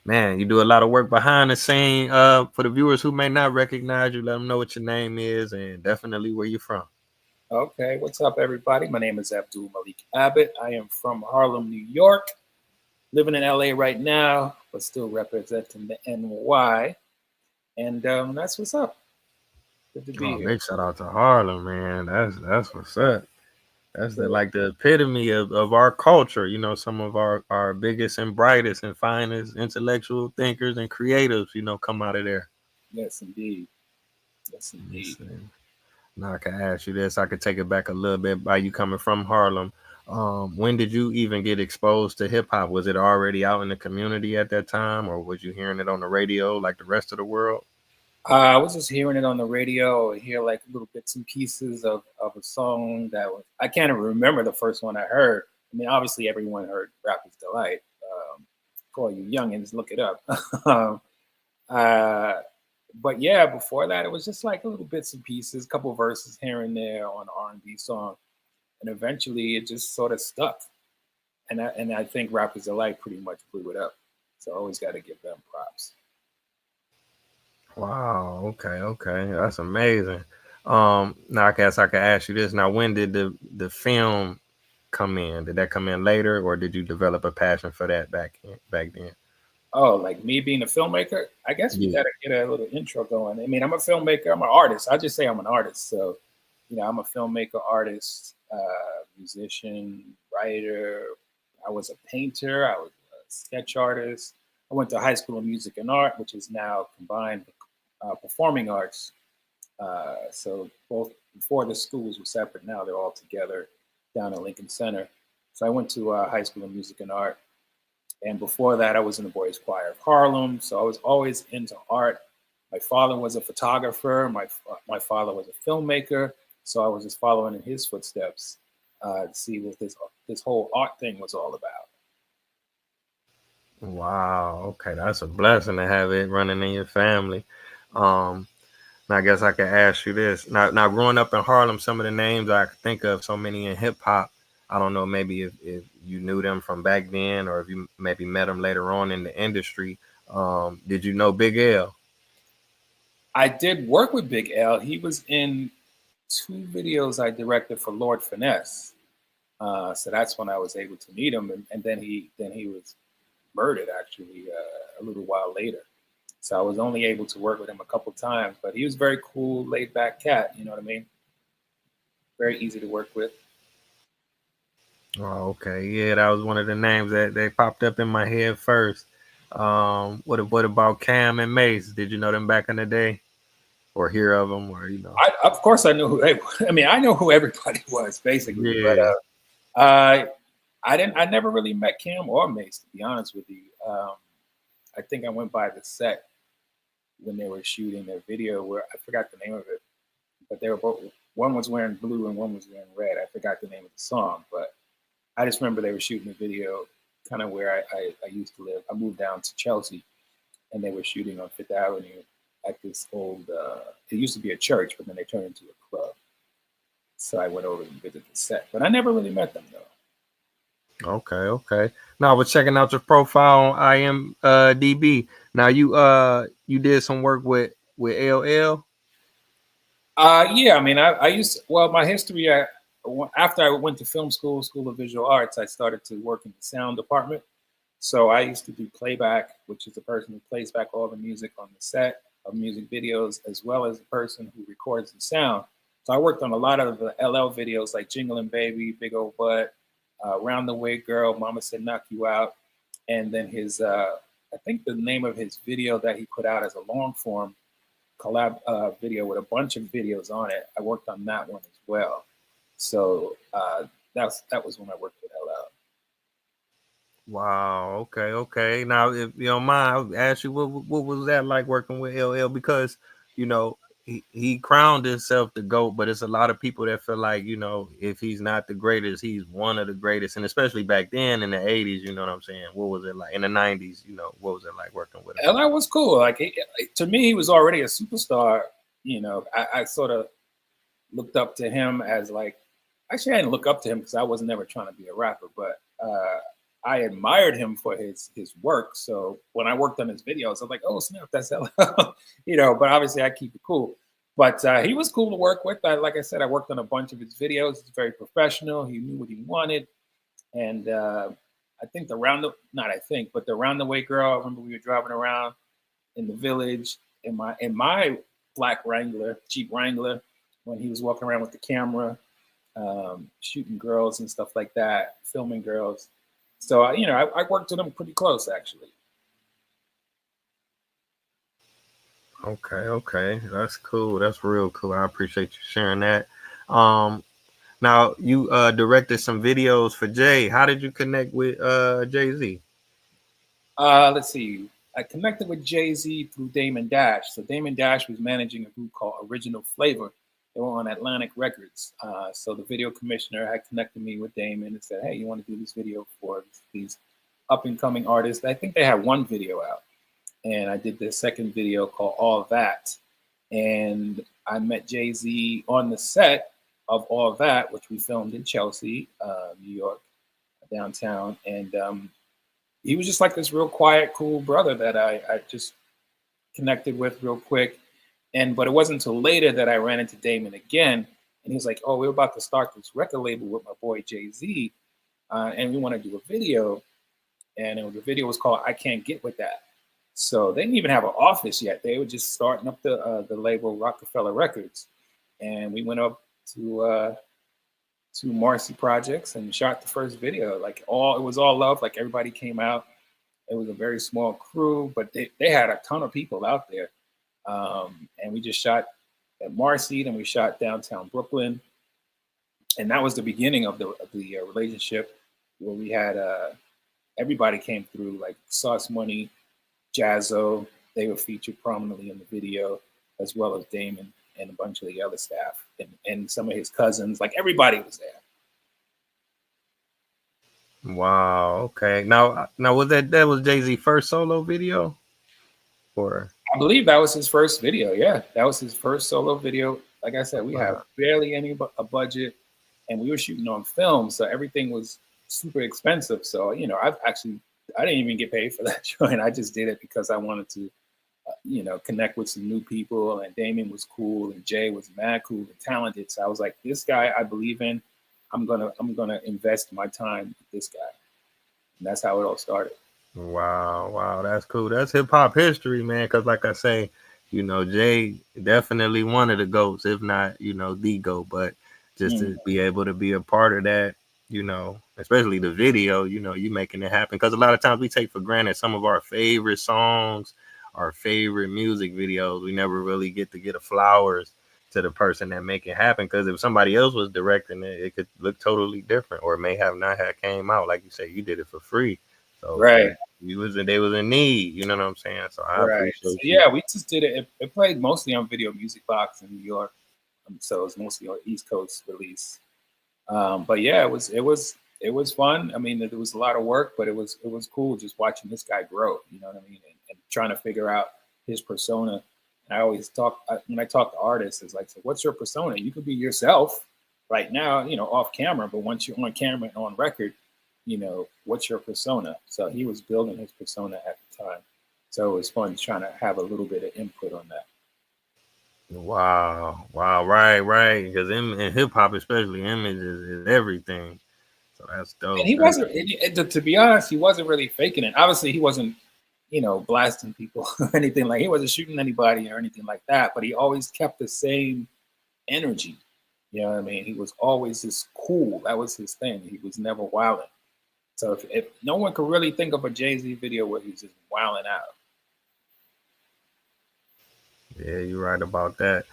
Man, you do a lot of work behind the scene. For the viewers who may not recognize you, let them know what your name is and definitely where you're from. Okay, what's up, everybody? My name is Abdul Malik Abbott. I am from Harlem, New York, living in LA right now, but still representing the NY. And that's what's up. Good to be Oh, here. big shout out to Harlem, man. That's what's up. That's the Yeah. like the epitome of our culture. You know, some of our biggest and brightest and finest intellectual thinkers and creatives, come out of there. Yes, indeed. Yes, Let me indeed. see. Now I can ask you this. I could take it back a little bit by you coming from Harlem. When did you even get exposed to hip hop? Was it already out in the community at that time, or was you hearing it on the radio like the rest of the world? I was just hearing it on the radio, hear like little bits and pieces of a song that was, I can't even remember the first one I heard. I mean, obviously, everyone heard Rapper's Delight. For you youngins, look it up. um, uh, but yeah, before that, it was just like little bits and pieces, couple verses here and there on R&B song, and eventually it just sort of stuck. And I think Rapper's Delight pretty much blew it up. So I always got to give them props. Wow. Okay. Okay. That's amazing. Now I guess I could ask you this. Now, when did the film come in? Did that come in later, or did you develop a passion for that back then? Oh, like me being a filmmaker? I guess we Yeah. got to get a little intro going. I mean, I'm a filmmaker. I'm an artist. I just say I'm an artist. So, I'm a filmmaker, artist, musician, writer. I was a painter. I was a sketch artist. I went to high school of music and art, which is now combined with performing arts. So both before the schools were separate. Now they're all together down at Lincoln Center. So I went to high school of music and art, and before that, I was in the boys' choir of Harlem. So I was always into art. My father was a photographer. My father was a filmmaker. So I was just following in his footsteps to see what this whole art thing was all about. Wow. Okay, that's a blessing to have it running in your family. Um, Now, I guess I could ask you this. Now, growing up in Harlem, some of the names I could think of, so many in hip hop. I don't know, maybe if you knew them from back then, or if you maybe met them later on in the industry. Did you know Big L? I did work with Big L. He was in two videos I directed for Lord Finesse. So that's when I was able to meet him, and then he was murdered actually a little while later. So I was only able to work with him a couple times, but he was very cool, laid back cat. You know what I mean? Very easy to work with. Oh, okay, yeah, that was one of the names that they popped up in my head first. What about Cam and Mace? Did you know them back in the day, or hear of them, or Of course, I knew who they. I mean, I know who everybody was basically, but Yeah. I didn't. I never really met Cam or Mace, to be honest with you. I think I went by the set when they were shooting their video, where I forgot the name of it, but they were both. One was wearing blue and one was wearing red. I forgot the name of the song, but I just remember they were shooting a video kind of where I used to live. I moved down to Chelsea, and they were shooting on Fifth Avenue at this old. It used to be a church, but then they turned into a club. So I went over and visited the set, but I never really met them though. Okay, okay. Now I was checking out your profile on IMDb. Now you did some work with LL. Yeah, I mean, I used well my history. After I went to film school, School of Visual Arts, I started to work in the sound department. So I used to do playback, which is the person who plays back all the music on the set of music videos, as well as the person who records the sound. So I worked on a lot of the LL videos like Jinglin' Baby, Big Old Butt, Round the Way Girl, Mama Said Knock You Out. And then I think the name of his video that he put out as a long form collab video with a bunch of videos on it. I worked on that one as well. So that was when I worked with LL. Wow. Okay. Okay. Now, if you don't mind, I'll ask you what was that like working with LL? Because you know he crowned himself the GOAT, but it's a lot of people that feel like if he's not the greatest, he's one of the greatest, and especially back then in the '80s. You know what I'm saying? What was it like in the '90s? What was it like working with him? LL was cool. Like to me, he was already a superstar. I sort of looked up to him as like actually I didn't look up to him because I was never trying to be a rapper, but I admired him for his work. So when I worked on his videos, I was like, oh snap, that's LL. But obviously I keep it cool. But he was cool to work with. Like I said, I worked on a bunch of his videos. He's very professional. He knew what he wanted. And I think not I think, but the Roundaway Girl, I remember we were driving around in the village in my black Wrangler, Jeep Wrangler, when he was walking around with the camera, shooting girls and stuff like that, filming girls. So I worked with him pretty close actually. Okay, that's cool. That's real cool. I appreciate you sharing that. Now you directed some videos for Jay. How did you connect with Jay-Z? Let's see. I connected with Jay-Z through Damon Dash. So Damon Dash was managing a group called Original Flavor. They were on Atlantic Records. So the video commissioner had connected me with Damon and said, hey, you want to do this video for these up and coming artists? I think they had one video out. And I did the second video called All That. And I met Jay-Z on the set of All That, which we filmed in Chelsea, New York, downtown. And he was just like this real quiet, cool brother that I just connected with real quick. But it wasn't until later that I ran into Damon again. And he was like, oh, we're about to start this record label with my boy Jay-Z. And we want to do a video. And the video was called I Can't Get With That. So they didn't even have an office yet. They were just starting up the label Rockefeller Records. And we went up to Marcy Projects and shot the first video. It was all love. Like everybody came out. It was a very small crew, but they had a ton of people out there. And we just shot at Marcy, then we shot downtown Brooklyn. And that was the beginning of the relationship where we had everybody came through, like Sauce Money, Jazzo. They were featured prominently in the video, as well as Damon and a bunch of the other staff and some of his cousins. Like everybody was there. Wow. Okay. Now was that was Jay-Z first solo video? Or I believe that was his first video. Yeah, that was his first solo video. Like I said, we have barely a budget, and we were shooting on film, so everything was super expensive. So I didn't even get paid for that joint. I just did it because I wanted to, connect with some new people. And Damon was cool, and Jay was mad cool and talented. So I was like, this guy I believe in. I'm gonna invest my time with this guy, and that's how it all started. Wow, that's cool. That's hip hop history, man. Because like I say, Jay definitely one of the GOATs, if not, the GOAT. But just to be able to be a part of that, especially the video, you making it happen. Because a lot of times we take for granted some of our favorite songs, our favorite music videos. We never really get to get a flowers to the person that make it happen. Because if somebody else was directing it, it could look totally different, or it may have not have came out. Like you say, you did it for free. So right. They was in need, you know what I'm saying? So I appreciate Yeah, we just did it. It played mostly on Video Music Box in New York. So it was mostly on East Coast release. But yeah, it was fun. I mean, there was a lot of work, but it was cool just watching this guy grow, you know what I mean? And trying to figure out his persona. And I always when I talk to artists, it's like, so what's your persona? You could be yourself right now, off camera, but once you're on camera and on record, what's your persona? So he was building his persona at the time. So it was fun trying to have a little bit of input on that. Wow, right. Because in hip hop, especially, image is everything. So that's dope. And he wasn't, to be honest, he wasn't really faking it. Obviously, he wasn't, blasting people or anything he wasn't shooting anybody or anything like that. But he always kept the same energy. You know what I mean? He was always just cool. That was his thing. He was never wilding. So if no one could really think of a Jay-Z video where he's just wilding out. Yeah, you're right about that.